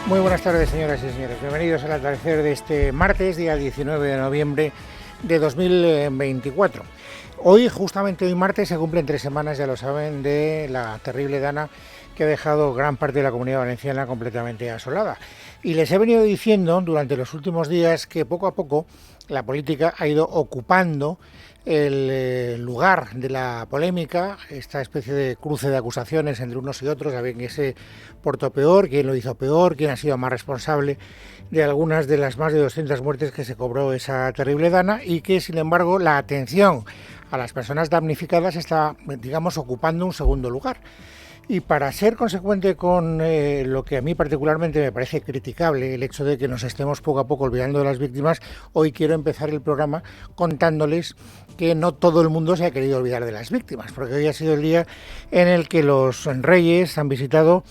Muy buenas tardes, señoras y señores. Bienvenidos al atardecer de este martes, día 19 de noviembre de 2024. Hoy, justamente hoy martes, se cumplen 3 semanas, ya lo saben, de la terrible Dana que ha dejado gran parte de la Comunidad Valenciana completamente asolada. Y les he venido diciendo durante los últimos días que poco a poco la política ha ido ocupando el lugar de la polémica, esta especie de cruce de acusaciones entre unos y otros, a ver quién se portó peor, quién lo hizo peor, quién ha sido más responsable de algunas de las más de 200 muertes que se cobró esa terrible Dana, y que, sin embargo, la atención a las personas damnificadas está, digamos, ocupando un segundo lugar. Y para ser consecuente con lo que a mí particularmente me parece criticable, el hecho de que nos estemos poco a poco olvidando de las víctimas, hoy quiero empezar el programa contándoles que no todo el mundo se ha querido olvidar de las víctimas, porque hoy ha sido el día en el que los reyes han visitado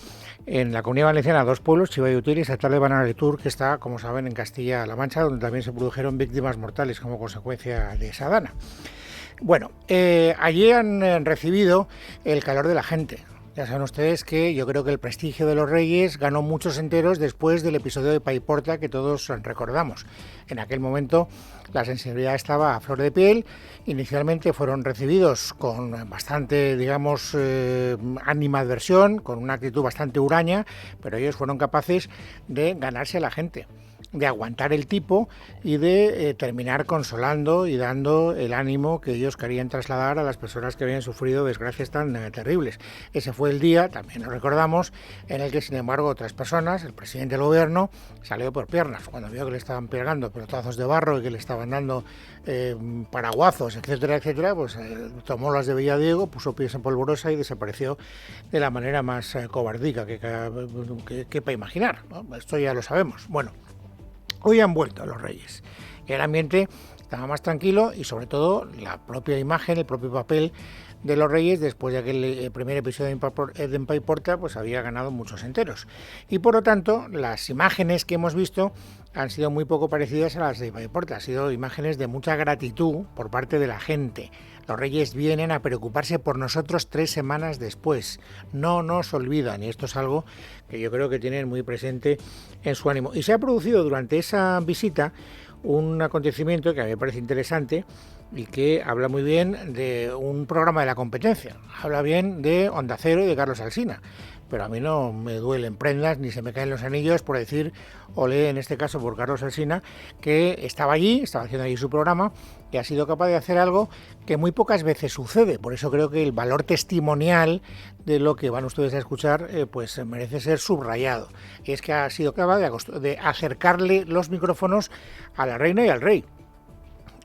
en la Comunidad Valenciana 2 pueblos, Chiva y Utiel, y esta tarde van a Letur, que está, como saben, en Castilla-La Mancha, donde también se produjeron víctimas mortales como consecuencia de esa Dana. Bueno, allí han recibido el calor de la gente. Ya saben ustedes que yo creo que el prestigio de los reyes ganó muchos enteros después del episodio de Paiporta que todos recordamos. En aquel momento la sensibilidad estaba a flor de piel. Inicialmente fueron recibidos con bastante, digamos, animadversión, con una actitud bastante huraña, pero ellos fueron capaces de ganarse a la gente, de aguantar el tipo y de terminar consolando y dando el ánimo que ellos querían trasladar a las personas que habían sufrido desgracias tan terribles. Ese fue el día, también lo recordamos, en el que, sin embargo, otras personas, el presidente del gobierno, salió por piernas cuando vio que le estaban pegando pelotazos de barro y que le estaban dando paraguazos, etcétera, etcétera, pues tomó las de Villadiego, puso pies en polvorosa y desapareció de la manera más cobardica que para imaginar, ¿no? Esto ya lo sabemos. Bueno, hoy han vuelto los reyes. El ambiente estaba más tranquilo y, sobre todo, la propia imagen, el propio papel de los reyes, después de aquel primer episodio de Paiporta, pues había ganado muchos enteros. Y, por lo tanto, las imágenes que hemos visto han sido muy poco parecidas a las de Paiporta. Han sido imágenes de mucha gratitud por parte de la gente. Los reyes vienen a preocuparse por nosotros 3 semanas después. No nos olvidan, y esto es algo que yo creo que tienen muy presente en su ánimo. Y se ha producido durante esa visita un acontecimiento que a mí me parece interesante y que habla muy bien de un programa de la competencia. Habla bien de Onda Cero y de Carlos Alsina. Pero a mí no me duelen prendas ni se me caen los anillos por decir, olé en este caso por Carlos Alsina, que estaba allí, estaba haciendo allí su programa y ha sido capaz de hacer algo que muy pocas veces sucede. Por eso creo que el valor testimonial de lo que van ustedes a escuchar pues merece ser subrayado. Y es que ha sido capaz de acercarle los micrófonos a la reina y al rey,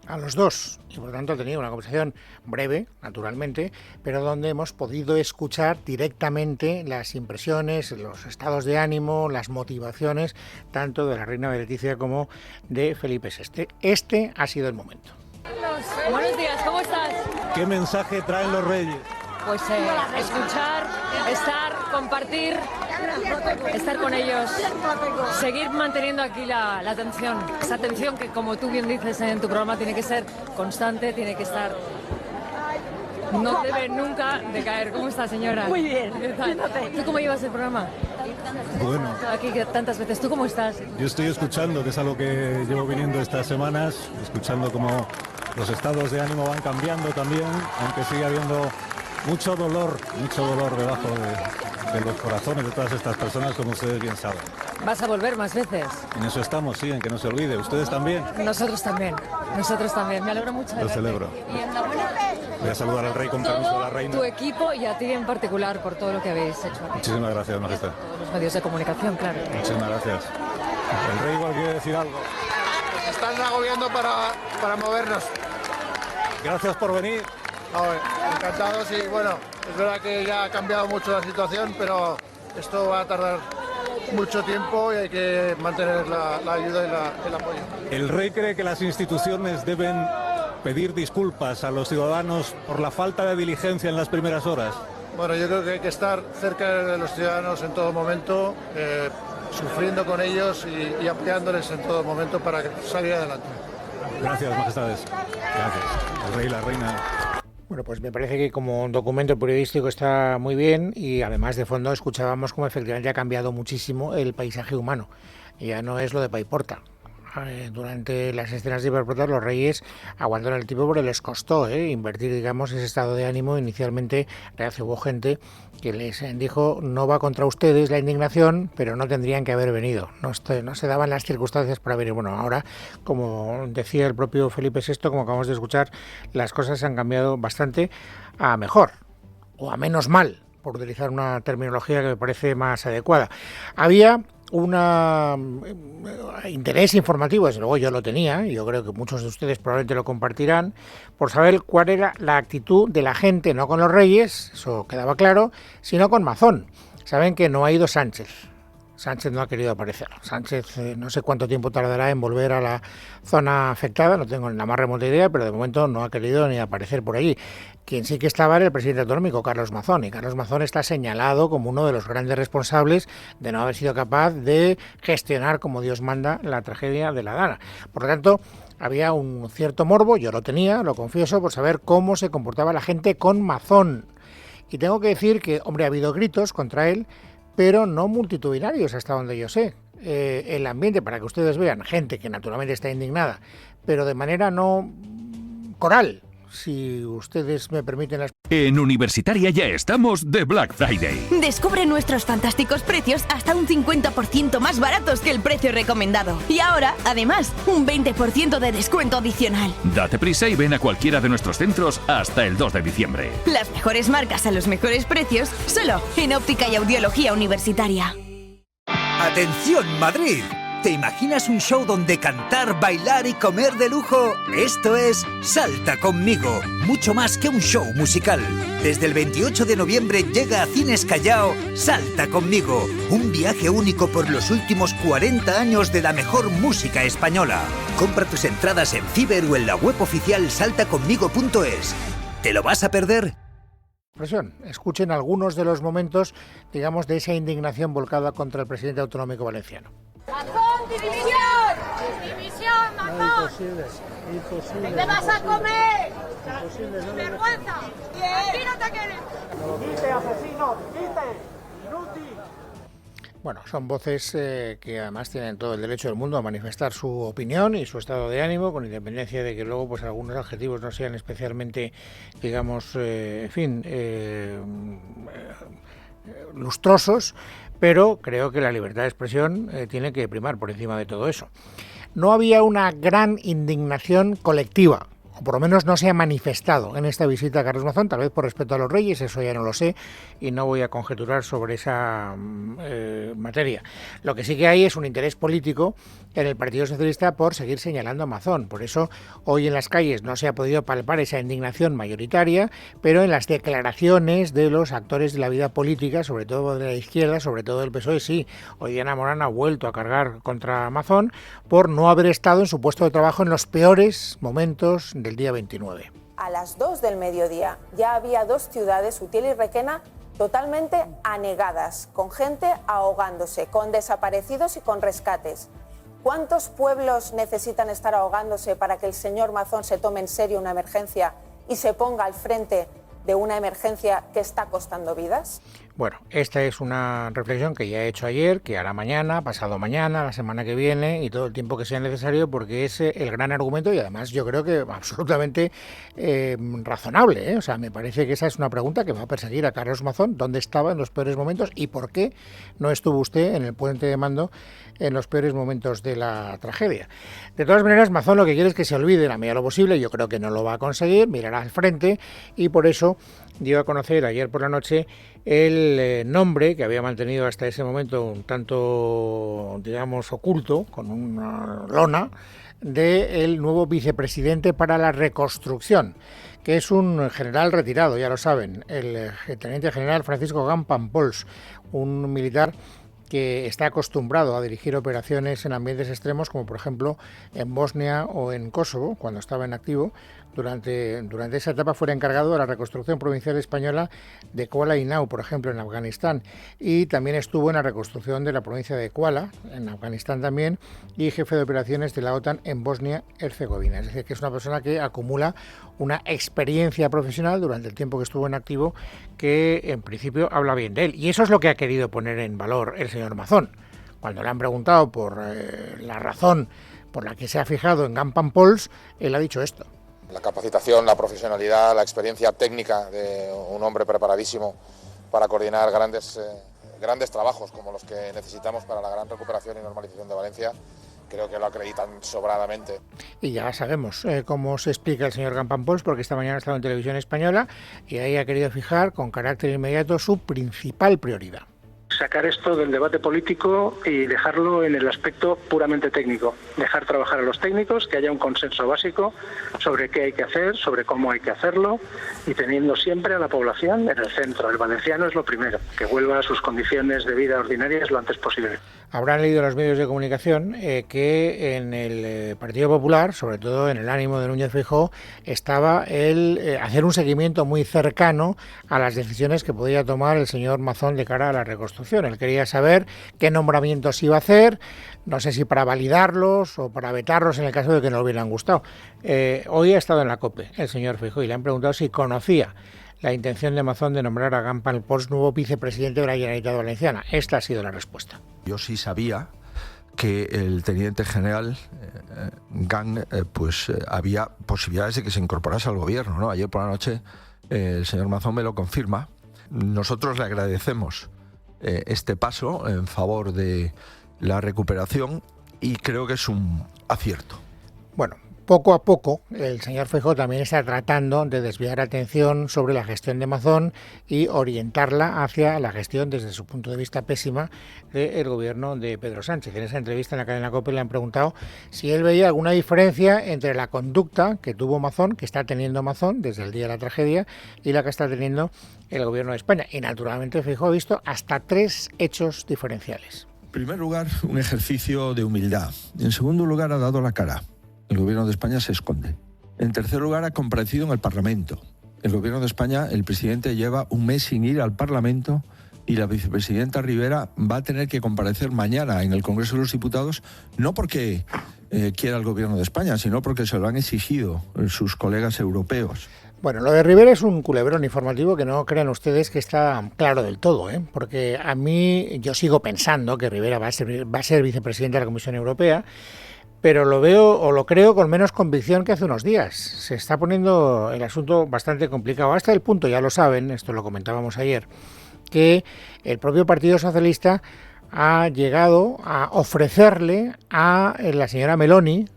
a los dos, y por tanto ha tenido una conversación breve, naturalmente, pero donde hemos podido escuchar directamente las impresiones, los estados de ánimo, las motivaciones, tanto de la reina Leticia como de Felipe VI. Este ha sido el momento. Buenos días, ¿cómo estás? ¿Qué mensaje traen los reyes? Pues escuchar, estar, compartir, estar con ellos, seguir manteniendo aquí la atención, esa atención que, como tú bien dices en tu programa, tiene que ser constante, tiene que estar, no debe nunca decaer. ¿Cómo está, señora? Muy bien. ¿Tú cómo llevas el programa? Bueno, Aquí tantas veces. ¿Tú cómo estás? yo estoy escuchando, que es algo que llevo viniendo estas semanas, escuchando cómo los estados de ánimo van cambiando también, aunque sigue habiendo mucho dolor debajo de los corazones de todas estas personas, como ustedes bien saben. ¿Vas a volver más veces? En eso estamos, sí, en que no se olvide. ¿Ustedes también? Nosotros también. Me alegro mucho de Lo verte. celebro. Y enhorabuena. Voy a saludar al rey con permiso de la reina. Tu equipo y a ti en particular por todo lo que habéis hecho aquí. Muchísimas gracias, majestad. Todos los medios de comunicación, claro. Muchísimas gracias. El rey igual quiere decir algo. Nos están agobiando para movernos. Gracias por venir. Encantados y bueno, es verdad que ya ha cambiado mucho la situación, pero esto va a tardar mucho tiempo y hay que mantener la ayuda y el apoyo. El rey cree que las instituciones deben pedir disculpas a los ciudadanos por la falta de diligencia en las primeras horas. Bueno, yo creo que hay que estar cerca de los ciudadanos en todo momento, sufriendo con ellos y apoyándoles en todo momento para salir adelante. Gracias, majestades. Gracias. El rey y la reina. Bueno, pues me parece que como un documento periodístico está muy bien y además de fondo escuchábamos cómo efectivamente ha cambiado muchísimo el paisaje humano. Ya no es lo de Paiporta. Durante las escenas de Paiporta los reyes aguantaron el tipo porque les costó invertir, digamos, ese estado de ánimo. Inicialmente hubo gente que les dijo no va contra ustedes la indignación, pero no tendrían que haber venido. No se daban las circunstancias para venir. Bueno, ahora, como decía el propio Felipe VI, como acabamos de escuchar, las cosas han cambiado bastante a mejor o a menos mal, por utilizar una terminología que me parece más adecuada. Había un interés informativo, desde luego yo lo tenía, y yo creo que muchos de ustedes probablemente lo compartirán, por saber cuál era la actitud de la gente, no con los reyes, eso quedaba claro, sino con Mazón. Saben que no ha ido Sánchez. Sánchez no ha querido aparecer. Sánchez no sé cuánto tiempo tardará en volver a la zona afectada, no tengo ni la más remota idea, pero de momento no ha querido ni aparecer por allí. Quien sí que estaba era el presidente autonómico, Carlos Mazón, y Carlos Mazón está señalado como uno de los grandes responsables de no haber sido capaz de gestionar como Dios manda la tragedia de la Dana. Por lo tanto, había un cierto morbo, yo lo tenía, lo confieso, por saber cómo se comportaba la gente con Mazón. Y tengo que decir que, hombre, ha habido gritos contra él, pero no multitudinarios hasta donde yo sé. El ambiente, para que ustedes vean, gente que naturalmente está indignada, pero de manera no coral, si ustedes me permiten la... En Universitaria ya estamos de Black Friday. Descubre nuestros fantásticos precios hasta un 50% más baratos que el precio recomendado. Y ahora, además, un 20% de descuento adicional. Date prisa y ven a cualquiera de nuestros centros hasta el 2 de diciembre. Las mejores marcas a los mejores precios, solo en Óptica y Audiología Universitaria. ¡Atención, Madrid! ¿Te imaginas un show donde cantar, bailar y comer de lujo? Esto es Salta Conmigo, mucho más que un show musical. Desde el 28 de noviembre llega a Cines Callao Salta Conmigo, un viaje único por los últimos 40 años de la mejor música española. Compra tus entradas en Fiverr o en la web oficial saltaconmigo.es. ¿Te lo vas a perder? Escuchen algunos de los momentos, digamos, de esa indignación volcada contra el presidente autonómico valenciano. ¡Mazón, división! ¡División, Mazón! Imposible. ¿Qué vas a comer? Imposible, no. ¡Vergüenza! ¡Aquí no te queremos! ¡Quite, asesino! ¡Quite! ¡Inútil! Bueno, son voces que además tienen todo el derecho del mundo a manifestar su opinión y su estado de ánimo, con independencia de que luego pues algunos adjetivos no sean especialmente, digamos, lustrosos, pero creo que la libertad de expresión tiene que primar por encima de todo eso. No había una gran indignación colectiva, o por lo menos no se ha manifestado en esta visita a Carlos Mazón, tal vez por respeto a los reyes, eso ya no lo sé, y no voy a conjeturar sobre esa materia. Lo que sí que hay es un interés político en el Partido Socialista por seguir señalando a Mazón. Por eso hoy en las calles no se ha podido palpar esa indignación mayoritaria, pero en las declaraciones de los actores de la vida política, sobre todo de la izquierda, sobre todo del PSOE, sí, hoy Diana Morán ha vuelto a cargar contra Mazón por no haber estado en su puesto de trabajo en los peores momentos del día 29. A las 2 del mediodía ya había dos ciudades, Utiel y Requena, totalmente anegadas, con gente ahogándose, con desaparecidos y con rescates. ¿Cuántos pueblos necesitan estar ahogándose para que el señor Mazón se tome en serio una emergencia y se ponga al frente de una emergencia que está costando vidas? Bueno, esta es una reflexión que ya he hecho ayer, que hará mañana, pasado mañana, la semana que viene y todo el tiempo que sea necesario, porque es el gran argumento y además yo creo que absolutamente razonable. O sea, me parece que esa es una pregunta que va a perseguir a Carlos Mazón. ¿Dónde estaba en los peores momentos y por qué no estuvo usted en el puente de mando en los peores momentos de la tragedia? De todas maneras, Mazón lo que quiere es que se olvide en la medida de lo posible. Yo creo que no lo va a conseguir, mirará al frente y por eso dio a conocer ayer por la noche el nombre que había mantenido hasta ese momento un tanto, digamos, oculto, con una lona, del nuevo vicepresidente para la reconstrucción, que es un general retirado, ya lo saben, el teniente general Francisco Gampan Pols, un militar que está acostumbrado a dirigir operaciones en ambientes extremos, como por ejemplo en Bosnia o en Kosovo, cuando estaba en activo. Durante esa etapa fue encargado de la reconstrucción provincial española de Kuala y Nau, por ejemplo, en Afganistán, y también estuvo en la reconstrucción de la provincia de Kuala, en Afganistán también, y jefe de operaciones de la OTAN en Bosnia-Herzegovina. Es decir, que es una persona que acumula una experiencia profesional durante el tiempo que estuvo en activo, que en principio habla bien de él. Y eso es lo que ha querido poner en valor el señor Mazón. Cuando le han preguntado por la razón por la que se ha fijado en Gampan Pols, él ha dicho esto. La capacitación, la profesionalidad, la experiencia técnica de un hombre preparadísimo para coordinar grandes trabajos como los que necesitamos para la gran recuperación y normalización de Valencia, creo que lo acreditan sobradamente. Y ya sabemos cómo se explica el señor Gampan Pols, porque esta mañana ha estado en Televisión Española y ahí ha querido fijar con carácter inmediato su principal prioridad. Sacar esto del debate político y dejarlo en el aspecto puramente técnico. Dejar trabajar a los técnicos, que haya un consenso básico sobre qué hay que hacer, sobre cómo hay que hacerlo, y teniendo siempre a la población en el centro. El valenciano es lo primero, que vuelva a sus condiciones de vida ordinarias lo antes posible. Habrán leído los medios de comunicación que en el Partido Popular, sobre todo en el ánimo de Núñez Feijóo, estaba el hacer un seguimiento muy cercano a las decisiones que podía tomar el señor Mazón de cara a la reconstrucción. Él quería saber qué nombramientos iba a hacer, no sé si para validarlos o para vetarlos en el caso de que no le hubieran gustado. Hoy ha estado en la COPE el señor Feijóo y le han preguntado si conocía la intención de Mazón de nombrar a Gampan Pols nuevo vicepresidente de la Generalitat Valenciana. Esta ha sido la respuesta. Yo sí sabía que el teniente general Gang había posibilidades de que se incorporase al gobierno, ¿no? Ayer por la noche el señor Mazón me lo confirma. Nosotros le agradecemos este paso en favor de la recuperación y creo que es un acierto. Bueno, poco a poco el señor Feijóo también está tratando de desviar atención sobre la gestión de Mazón y orientarla hacia la gestión, desde su punto de vista pésima, del gobierno de Pedro Sánchez. En esa entrevista en la cadena COPE le han preguntado si él veía alguna diferencia entre la conducta que tuvo Mazón, que está teniendo Mazón desde el día de la tragedia, y la que está teniendo el gobierno de España. Y naturalmente Feijóo ha visto hasta 3 hechos diferenciales. En primer lugar, un ejercicio de humildad. En segundo lugar, ha dado la cara. El gobierno de España se esconde. En tercer lugar, ha comparecido en el Parlamento. El gobierno de España, el presidente lleva un mes sin ir al Parlamento y la vicepresidenta Rivera va a tener que comparecer mañana en el Congreso de los Diputados, no porque quiera el gobierno de España, sino porque se lo han exigido sus colegas europeos. Bueno, lo de Rivera es un culebrón informativo que no crean ustedes que está claro del todo, porque a mí yo sigo pensando que Rivera va a ser vicepresidente de la Comisión Europea, pero lo veo o lo creo con menos convicción que hace unos días. Se está poniendo el asunto bastante complicado, hasta el punto, ya lo saben, esto lo comentábamos ayer, que el propio Partido Socialista ha llegado a ofrecerle a la señora Meloni,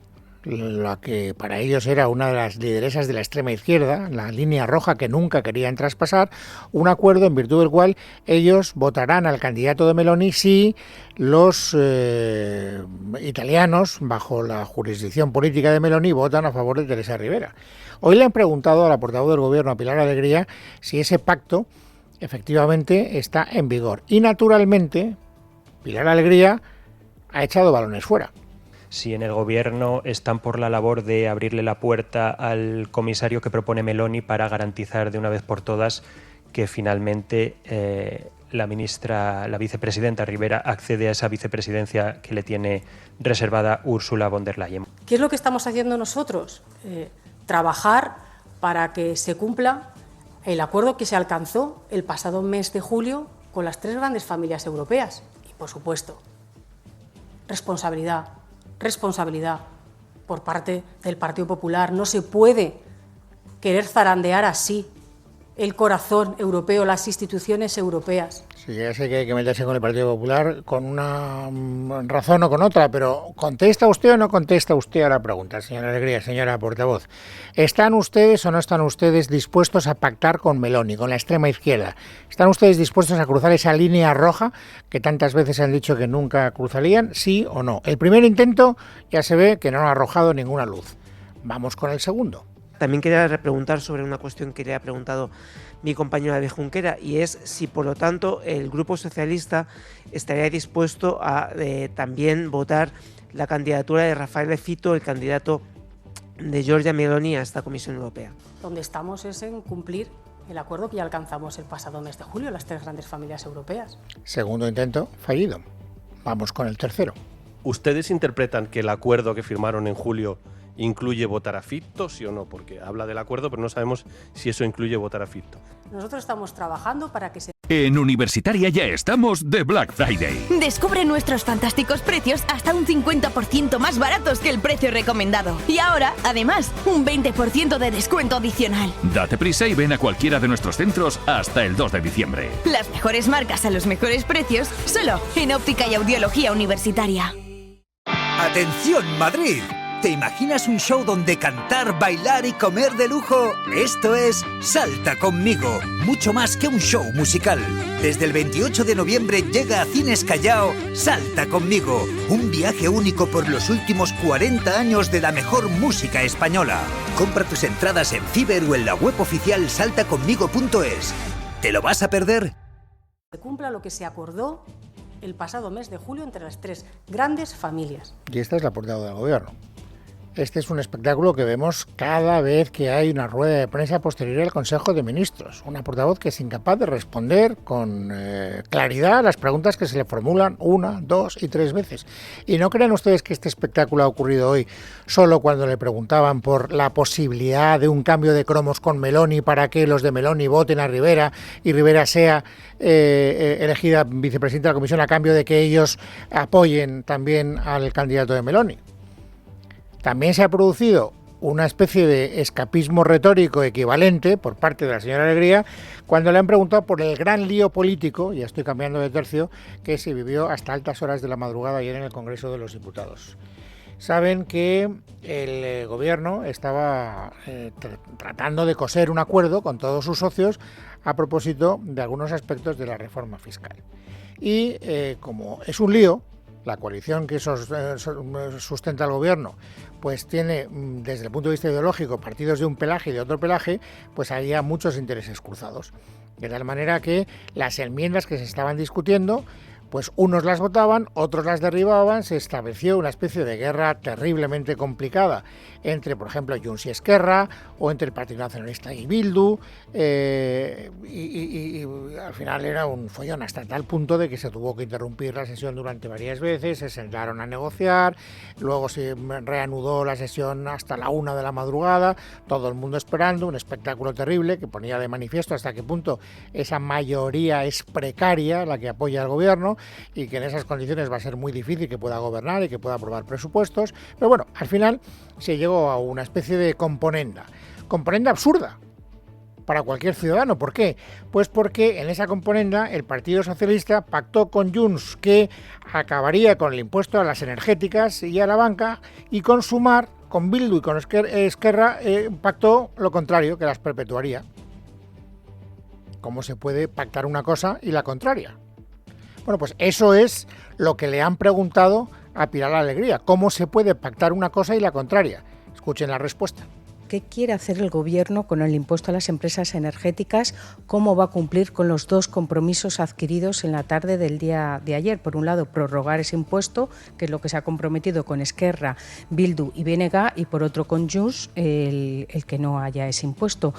la que para ellos era una de las lideresas de la extrema izquierda, la línea roja que nunca querían traspasar, un acuerdo en virtud del cual ellos votarán al candidato de Meloni si los italianos, bajo la jurisdicción política de Meloni, votan a favor de Teresa Rivera. Hoy le han preguntado a la portavoz del gobierno, a Pilar Alegría, si ese pacto efectivamente está en vigor. Y naturalmente, Pilar Alegría ha echado balones fuera. Si en el gobierno están por la labor de abrirle la puerta al comisario que propone Meloni para garantizar de una vez por todas que finalmente la vicepresidenta Rivera accede a esa vicepresidencia que le tiene reservada Ursula von der Leyen. ¿Qué es lo que estamos haciendo nosotros? Trabajar para que se cumpla el acuerdo que se alcanzó el pasado mes de julio con las 3 grandes familias europeas. Y, por supuesto, responsabilidad por parte del Partido Popular. No se puede querer zarandear así el corazón europeo, las instituciones europeas. Sí, ya sé que hay que meterse con el Partido Popular con una razón o con otra, pero ¿contesta usted o no contesta usted a la pregunta, señora Alegría, señora portavoz? ¿Están ustedes o no están ustedes dispuestos a pactar con Meloni, con la extrema izquierda? ¿Están ustedes dispuestos a cruzar esa línea roja que tantas veces han dicho que nunca cruzarían, sí o no? El primer intento ya se ve que no ha arrojado ninguna luz. Vamos con el segundo. también quería preguntar sobre una cuestión que le ha preguntado mi compañero David Junquera, y es si por lo tanto el Grupo Socialista estaría dispuesto a también votar la candidatura de Raffaele Fitto, el candidato de Giorgia Meloni a esta Comisión Europea. Donde estamos es en cumplir el acuerdo que ya alcanzamos el pasado mes de julio, las 3 grandes familias europeas. Segundo intento fallido. Vamos con el tercero. ¿Ustedes interpretan que el acuerdo que firmaron en julio incluye votar a Fitto, sí o no? Porque habla del acuerdo, pero no sabemos si eso incluye votar a Fitto. Nosotros estamos trabajando para que se... En Universitaria ya estamos de Black Friday. Descubre nuestros fantásticos precios hasta un 50% más baratos que el precio recomendado. Y ahora, además, un 20% de descuento adicional. Date prisa y ven a cualquiera de nuestros centros hasta el 2 de diciembre. Las mejores marcas a los mejores precios, solo en Óptica y Audiología Universitaria. ¡Atención, Madrid! ¿Te imaginas un show donde cantar, bailar y comer de lujo? Esto es Salta conmigo, mucho más que un show musical. Desde el 28 de noviembre llega a Cines Callao Salta conmigo, un viaje único por los últimos 40 años de la mejor música española. Compra tus entradas en Fiverr o en la web oficial saltaconmigo.es. ¿Te lo vas a perder? Se cumpla lo que se acordó el pasado mes de julio entre las 3 grandes familias. Y esta es la portada del gobierno. Este es un espectáculo que vemos cada vez que hay una rueda de prensa posterior al Consejo de Ministros. Una portavoz que es incapaz de responder con claridad a las preguntas que se le formulan 1, 2 y 3 veces. Y no crean ustedes que este espectáculo ha ocurrido hoy solo cuando le preguntaban por la posibilidad de un cambio de cromos con Meloni para que los de Meloni voten a Rivera y Rivera sea elegida vicepresidenta de la Comisión a cambio de que ellos apoyen también al candidato de Meloni. También se ha producido una especie de escapismo retórico equivalente por parte de la señora Alegría cuando le han preguntado por el gran lío político, ya estoy cambiando de tercio, que se vivió hasta altas horas de la madrugada ayer en el Congreso de los Diputados. Saben que el gobierno estaba tratando de coser un acuerdo con todos sus socios a propósito de algunos aspectos de la reforma fiscal. Y como es un lío, la coalición que sustenta el gobierno pues tiene desde el punto de vista ideológico partidos de un pelaje y de otro pelaje, pues había muchos intereses cruzados. De tal manera que las enmiendas que se estaban discutiendo, pues unos las votaban, otros las derribaban, se estableció una especie de guerra terriblemente complicada entre, por ejemplo, Junts y Esquerra, o entre el Partido Nacionalista y Bildu, y al final era un follón hasta tal punto de que se tuvo que interrumpir la sesión durante varias veces, se sentaron a negociar, luego se reanudó la sesión hasta la 1 de la madrugada, todo el mundo esperando, un espectáculo terrible que ponía de manifiesto hasta qué punto esa mayoría es precaria, la que apoya al gobierno, y que en esas condiciones va a ser muy difícil que pueda gobernar y que pueda aprobar presupuestos. Pero bueno, al final se llegó a una especie de componenda absurda para cualquier ciudadano. ¿Por qué? Pues porque en esa componenda el Partido Socialista pactó con Junts que acabaría con el impuesto a las energéticas y a la banca, y con Sumar, con Bildu y con Esquerra pactó lo contrario, que las perpetuaría. ¿Cómo se puede pactar una cosa y la contraria? Bueno, pues eso es lo que le han preguntado a Pilar Alegría. ¿Cómo se puede pactar una cosa y la contraria? Escuchen la respuesta. ¿Qué quiere hacer el Gobierno con el impuesto a las empresas energéticas? ¿Cómo va a cumplir con los 2 compromisos adquiridos en la tarde del día de ayer? Por un lado, prorrogar ese impuesto, que es lo que se ha comprometido con Esquerra, Bildu y BNG, y por otro con Junts, el que no haya ese impuesto.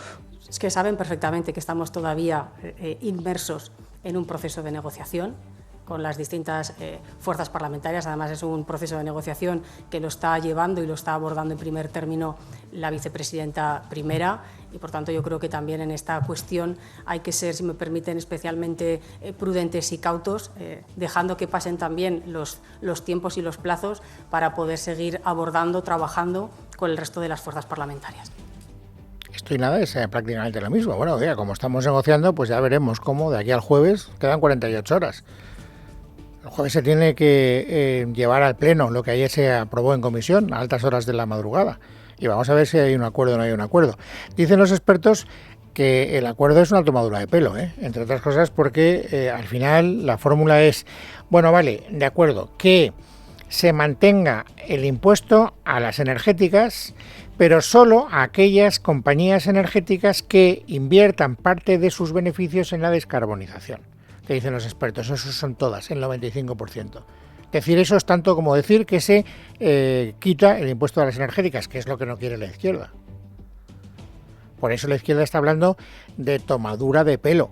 Es que saben perfectamente que estamos todavía inmersos en un proceso de negociación con las distintas fuerzas parlamentarias. Además, es un proceso de negociación que lo está llevando y lo está abordando en primer término la vicepresidenta primera, y por tanto yo creo que también en esta cuestión hay que ser, si me permiten, especialmente prudentes y cautos, dejando que pasen también los tiempos y los plazos para poder seguir abordando, trabajando con el resto de las fuerzas parlamentarias. Esto y nada es prácticamente lo mismo. Bueno, ya como estamos negociando, pues ya veremos cómo de aquí al jueves quedan 48 horas. El jueves se tiene que llevar al Pleno lo que ayer se aprobó en comisión a altas horas de la madrugada. Y vamos a ver si hay un acuerdo o no hay un acuerdo. Dicen los expertos que el acuerdo es una tomadura de pelo, entre otras cosas porque al final la fórmula es, bueno, vale, de acuerdo, que se mantenga el impuesto a las energéticas, pero solo a aquellas compañías energéticas que inviertan parte de sus beneficios en la descarbonización. Que dicen los expertos, esos son todas, el 95%. Decir eso es tanto como decir que se quita el impuesto a las energéticas, que es lo que no quiere la izquierda. Por eso la izquierda está hablando de tomadura de pelo.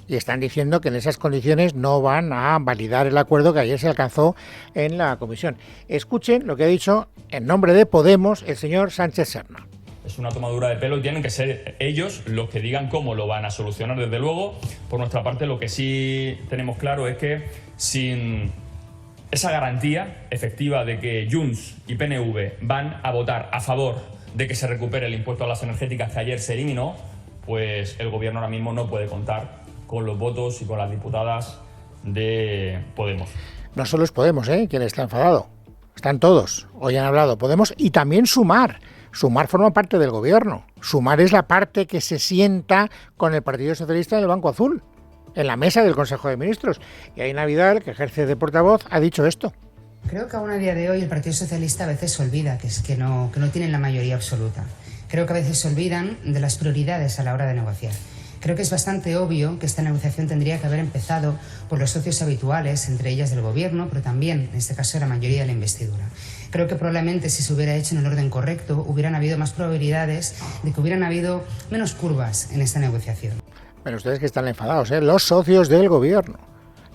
Y están diciendo que en esas condiciones no van a validar el acuerdo que ayer se alcanzó en la comisión. Escuchen lo que ha dicho en nombre de Podemos el señor Sánchez Serna. Es una tomadura de pelo y tienen que ser ellos los que digan cómo lo van a solucionar. Desde luego, por nuestra parte, lo que sí tenemos claro es que sin esa garantía efectiva de que Junts y PNV van a votar a favor de que se recupere el impuesto a las energéticas que ayer se eliminó, pues el gobierno ahora mismo no puede contar con los votos y con las diputadas de Podemos. No solo es Podemos, quien está enfadado. Están todos. Hoy han hablado Podemos y también Sumar. Sumar forma parte del gobierno. Sumar es la parte que se sienta con el Partido Socialista en el Banco Azul, en la mesa del Consejo de Ministros. Y Aina Vidal, que ejerce de portavoz, ha dicho esto. Creo que aún a día de hoy el Partido Socialista a veces se olvida que no tienen la mayoría absoluta. Creo que a veces se olvidan de las prioridades a la hora de negociar. Creo que es bastante obvio que esta negociación tendría que haber empezado por los socios habituales, entre ellas del Gobierno, pero también, en este caso, la mayoría de la investidura. Creo que probablemente si se hubiera hecho en el orden correcto, hubieran habido más probabilidades de que hubieran habido menos curvas en esta negociación. Pero ustedes que están enfadados, los socios del Gobierno.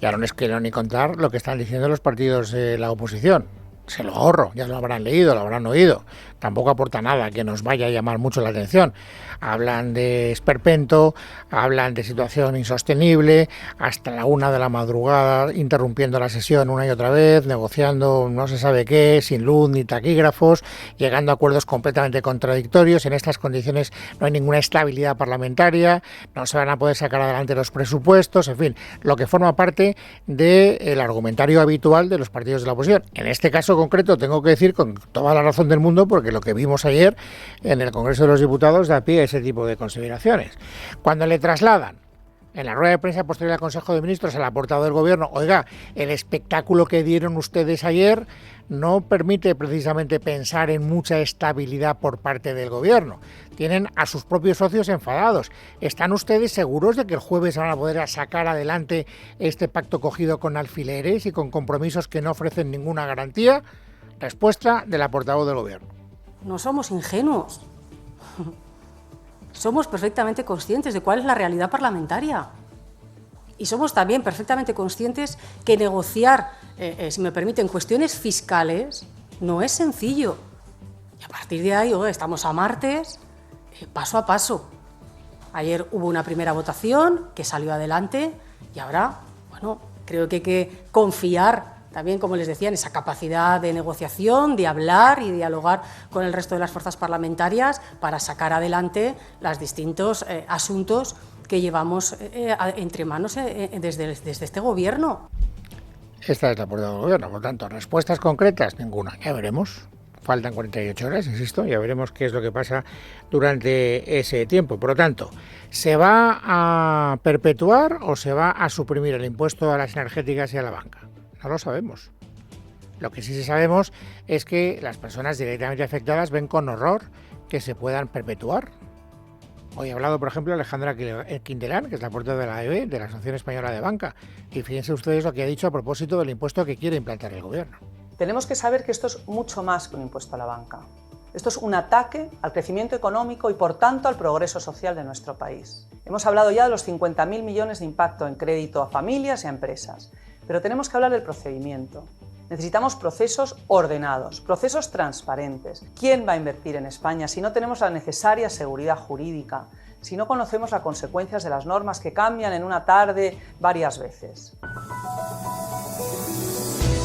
Ya no les quiero ni contar lo que están diciendo los partidos de la oposición. Se lo ahorro, ya lo habrán leído, lo habrán oído. Tampoco aporta nada que nos vaya a llamar mucho la atención. Hablan de esperpento, hablan de situación insostenible, hasta la 1 de la madrugada, interrumpiendo la sesión una y otra vez, negociando no se sabe qué, sin luz ni taquígrafos, llegando a acuerdos completamente contradictorios. En estas condiciones no hay ninguna estabilidad parlamentaria, no se van a poder sacar adelante los presupuestos, en fin, lo que forma parte del argumentario habitual de los partidos de la oposición. En este caso concreto tengo que decir con toda la razón del mundo, porque lo que vimos ayer en el Congreso de los Diputados da pie a ese tipo de consideraciones. Cuando le trasladan en la rueda de prensa posterior al Consejo de Ministros al portavoz del Gobierno, oiga, el espectáculo que dieron ustedes ayer no permite precisamente pensar en mucha estabilidad por parte del Gobierno. Tienen a sus propios socios enfadados. ¿Están ustedes seguros de que el jueves van a poder sacar adelante este pacto cogido con alfileres y con compromisos que no ofrecen ninguna garantía? Respuesta de la portavoz del Gobierno. No somos ingenuos. Somos perfectamente conscientes de cuál es la realidad parlamentaria. Y somos también perfectamente conscientes que negociar, si me permiten, cuestiones fiscales no es sencillo. Y a partir de ahí, estamos a martes, paso a paso. Ayer hubo una primera votación que salió adelante y ahora, creo que hay que confiar también, como les decía, en esa capacidad de negociación, de hablar y dialogar con el resto de las fuerzas parlamentarias para sacar adelante los distintos asuntos que llevamos entre manos desde este Gobierno. Esta es la portavoz del Gobierno, por tanto, respuestas concretas, ninguna. Ya veremos. Faltan 48 horas, insisto, ya veremos qué es lo que pasa durante ese tiempo. Por lo tanto, ¿se va a perpetuar o se va a suprimir el impuesto a las energéticas y a la banca? No lo sabemos. Lo que sí sabemos es que las personas directamente afectadas ven con horror que se puedan perpetuar. Hoy ha hablado, por ejemplo, Alejandra Quindelán, que es la portavoz de la AEB, de la Asociación Española de Banca. Y fíjense ustedes lo que ha dicho a propósito del impuesto que quiere implantar el Gobierno. Tenemos que saber que esto es mucho más que un impuesto a la banca. Esto es un ataque al crecimiento económico y, por tanto, al progreso social de nuestro país. Hemos hablado ya de los 50.000 millones de impacto en crédito a familias y a empresas, pero tenemos que hablar del procedimiento. Necesitamos procesos ordenados, procesos transparentes. ¿Quién va a invertir en España si no tenemos la necesaria seguridad jurídica, si no conocemos las consecuencias de las normas que cambian en una tarde varias veces?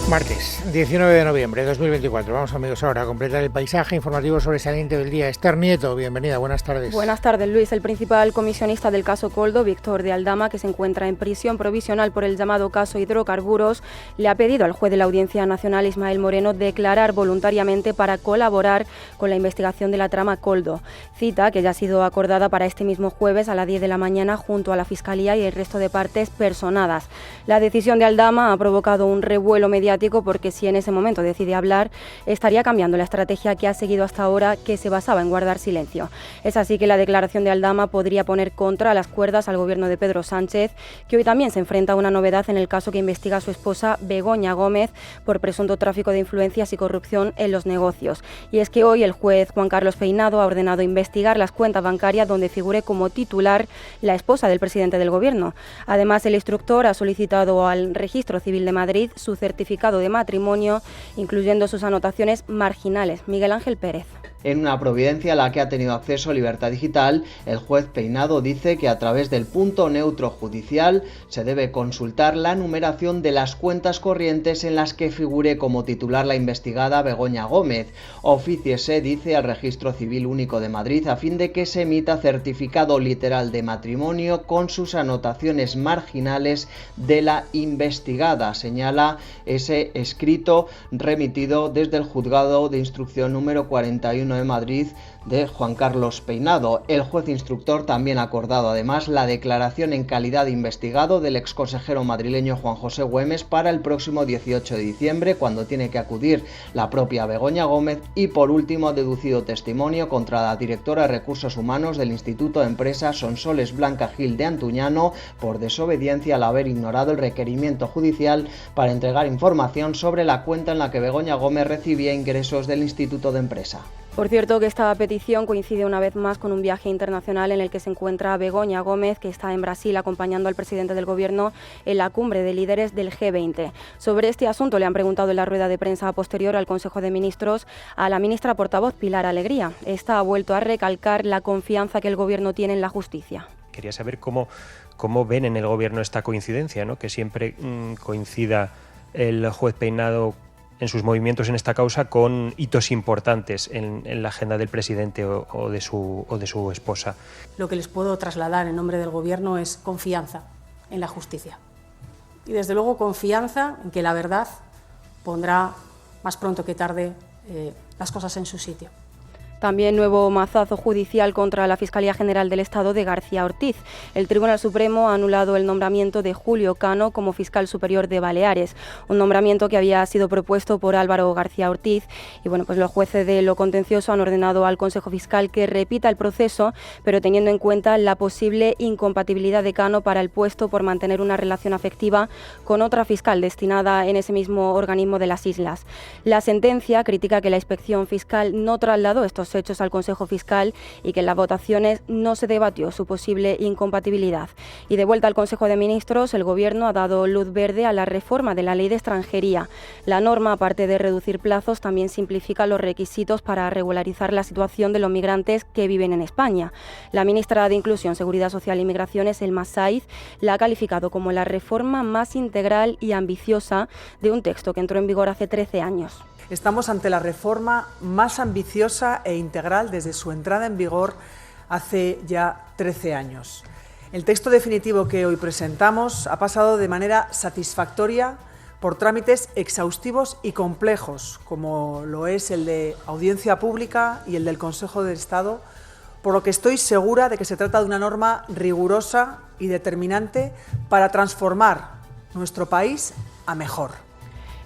Martes, 19 de noviembre de 2024. Vamos, amigos, ahora a completar el paisaje informativo sobresaliente del día. Esther Nieto, bienvenida, buenas tardes. Buenas tardes, Luis. El principal comisionista del caso Koldo, Víctor de Aldama, que se encuentra en prisión provisional por el llamado caso hidrocarburos, le ha pedido al juez de la Audiencia Nacional, Ismael Moreno, declarar voluntariamente para colaborar con la investigación de la trama Koldo. Cita que ya ha sido acordada para este mismo jueves a las 10 de la mañana junto a la Fiscalía y el resto de partes personadas. La decisión de Aldama ha provocado un revuelo mediático diplomático porque si en ese momento decide hablar, estaría cambiando la estrategia que ha seguido hasta ahora, que se basaba en guardar silencio. Es así que la declaración de Aldama podría poner contra las cuerdas al gobierno de Pedro Sánchez, que hoy también se enfrenta a una novedad en el caso que investiga a su esposa Begoña Gómez por presunto tráfico de influencias y corrupción en los negocios. Y es que hoy el juez Juan Carlos Peinado ha ordenado investigar las cuentas bancarias donde figure como titular la esposa del presidente del gobierno. Además, el instructor ha solicitado al Registro Civil de Madrid su certificado de matrimonio, incluyendo sus anotaciones marginales. Miguel Ángel Pérez. En una providencia a la que ha tenido acceso Libertad Digital, el juez Peinado dice que a través del punto neutro judicial se debe consultar la numeración de las cuentas corrientes en las que figure como titular la investigada Begoña Gómez. Ofíciese, dice, al Registro Civil Único de Madrid a fin de que se emita certificado literal de matrimonio con sus anotaciones marginales de la investigada, señala ese escrito remitido desde el Juzgado de Instrucción número 41 de Madrid de Juan Carlos Peinado. El juez instructor también ha acordado además la declaración en calidad de investigado del exconsejero madrileño Juan José Güemes para el próximo 18 de diciembre, cuando tiene que acudir la propia Begoña Gómez, y por último ha deducido testimonio contra la directora de Recursos Humanos del Instituto de Empresa Sonsoles Blanca Gil de Antuñano por desobediencia al haber ignorado el requerimiento judicial para entregar información sobre la cuenta en la que Begoña Gómez recibía ingresos del Instituto de Empresa. Por cierto, que esta petición coincide una vez más con un viaje internacional en el que se encuentra Begoña Gómez, que está en Brasil acompañando al presidente del gobierno en la cumbre de líderes del G20. Sobre este asunto le han preguntado en la rueda de prensa posterior al Consejo de Ministros a la ministra portavoz Pilar Alegría. Esta ha vuelto a recalcar la confianza que el gobierno tiene en la justicia. Quería saber cómo ven en el gobierno esta coincidencia, ¿no? Que siempre coincida el juez Peinado en sus movimientos en esta causa con hitos importantes en la agenda del presidente o de su esposa. Lo que les puedo trasladar en nombre del Gobierno es confianza en la justicia. Y desde luego confianza en que la verdad pondrá más pronto que tarde las cosas en su sitio. También nuevo mazazo judicial contra la Fiscalía General del Estado de García Ortiz. El Tribunal Supremo ha anulado el nombramiento de Julio Cano como fiscal superior de Baleares, un nombramiento que había sido propuesto por Álvaro García Ortiz. Y bueno, pues los jueces de lo contencioso han ordenado al Consejo Fiscal que repita el proceso, pero teniendo en cuenta la posible incompatibilidad de Cano para el puesto por mantener una relación afectiva con otra fiscal destinada en ese mismo organismo de las islas. La sentencia critica que la inspección fiscal no trasladó estos hechos al Consejo Fiscal y que en las votaciones no se debatió su posible incompatibilidad. Y de vuelta al Consejo de Ministros, el Gobierno ha dado luz verde a la reforma de la Ley de Extranjería. La norma, aparte de reducir plazos, también simplifica los requisitos para regularizar la situación de los migrantes que viven en España. La ministra de Inclusión, Seguridad Social y Migraciones, Elma Saiz, la ha calificado como la reforma más integral y ambiciosa de un texto que entró en vigor hace 13 años. Estamos ante la reforma más ambiciosa e integral desde su entrada en vigor hace ya 13 años. El texto definitivo que hoy presentamos ha pasado de manera satisfactoria por trámites exhaustivos y complejos, como lo es el de audiencia pública y el del Consejo de Estado, por lo que estoy segura de que se trata de una norma rigurosa y determinante para transformar nuestro país a mejor.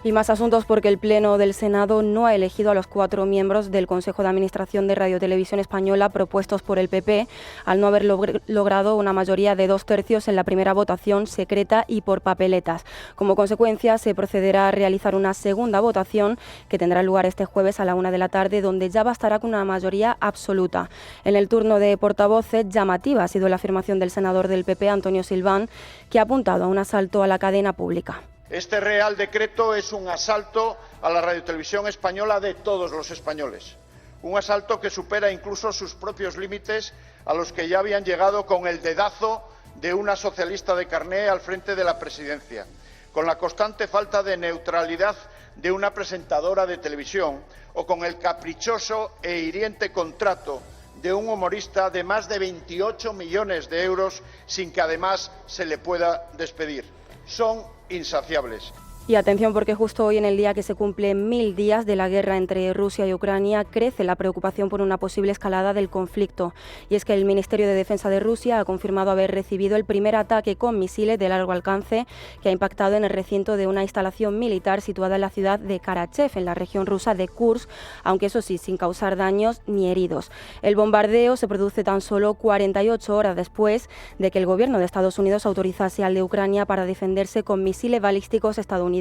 Y más asuntos porque el Pleno del Senado no ha elegido a los 4 miembros del Consejo de Administración de Radio Televisión Española propuestos por el PP, al no haber logrado una mayoría de 2/3 en la primera votación secreta y por papeletas. Como consecuencia, se procederá a realizar una segunda votación que tendrá lugar este jueves a la 1 de la tarde, donde ya bastará con una mayoría absoluta. En el turno de portavoces, llamativa ha sido la afirmación del senador del PP, Antonio Silván, que ha apuntado a un asalto a la cadena pública. Este Real Decreto es un asalto a la radiotelevisión española de todos los españoles. Un asalto que supera incluso sus propios límites a los que ya habían llegado con el dedazo de una socialista de carné al frente de la presidencia, con la constante falta de neutralidad de una presentadora de televisión o con el caprichoso e hiriente contrato de un humorista de más de 28 millones de euros sin que además se le pueda despedir. Son insaciables. Y atención, porque justo hoy, en el día que se cumplen 1000 días de la guerra entre Rusia y Ucrania, crece la preocupación por una posible escalada del conflicto. Y es que el Ministerio de Defensa de Rusia ha confirmado haber recibido el primer ataque con misiles de largo alcance que ha impactado en el recinto de una instalación militar situada en la ciudad de Karachev, en la región rusa de Kursk, aunque eso sí, sin causar daños ni heridos. El bombardeo se produce tan solo 48 horas después de que el gobierno de Estados Unidos autorizase al de Ucrania para defenderse con misiles balísticos estadounidenses.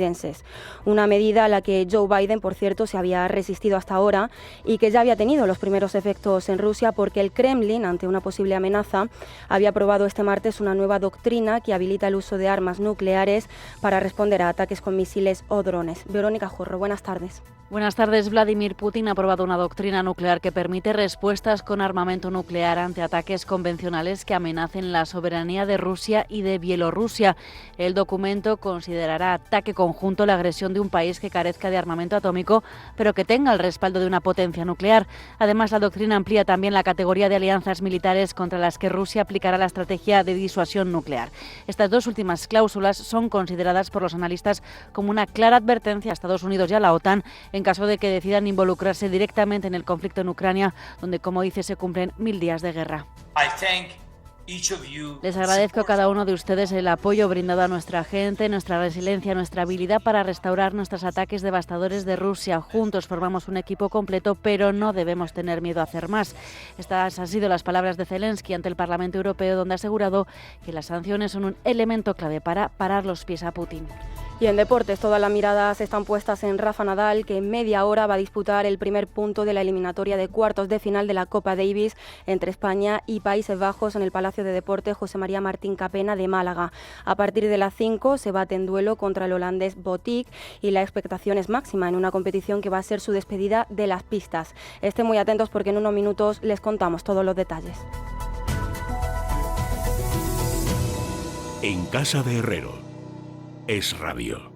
Una medida a la que Joe Biden, por cierto, se había resistido hasta ahora y que ya había tenido los primeros efectos en Rusia, porque el Kremlin, ante una posible amenaza, había aprobado este martes una nueva doctrina que habilita el uso de armas nucleares para responder a ataques con misiles o drones. Verónica Jurro, buenas tardes. Buenas tardes. Vladimir Putin ha aprobado una doctrina nuclear que permite respuestas con armamento nuclear ante ataques convencionales que amenacen la soberanía de Rusia y de Bielorrusia. El documento considerará ataque conjunto la agresión de un país que carezca de armamento atómico, pero que tenga el respaldo de una potencia nuclear. Además, la doctrina amplía también la categoría de alianzas militares contra las que Rusia aplicará la estrategia de disuasión nuclear. Estas dos últimas cláusulas son consideradas por los analistas como una clara advertencia a Estados Unidos y a la OTAN en caso de que decidan involucrarse directamente en el conflicto en Ucrania, donde, como dice, se cumplen 1000 días de guerra. Les agradezco a cada uno de ustedes el apoyo brindado a nuestra gente, nuestra resiliencia, nuestra habilidad para restaurar nuestros ataques devastadores de Rusia. Juntos formamos un equipo completo, pero no debemos tener miedo a hacer más. Estas han sido las palabras de Zelensky ante el Parlamento Europeo, donde ha asegurado que las sanciones son un elemento clave para parar los pies a Putin. Y en deportes, todas las miradas están puestas en Rafa Nadal, que en media hora va a disputar el primer punto de la eliminatoria de cuartos de final de la Copa Davis entre España y Países Bajos en el Palacio de Deportes José María Martín Capena de Málaga. A partir de las 5 se bate en duelo contra el holandés Botic y la expectación es máxima en una competición que va a ser su despedida de las pistas. Estén muy atentos porque en unos minutos les contamos todos los detalles. En casa de Herrero. Es Radio.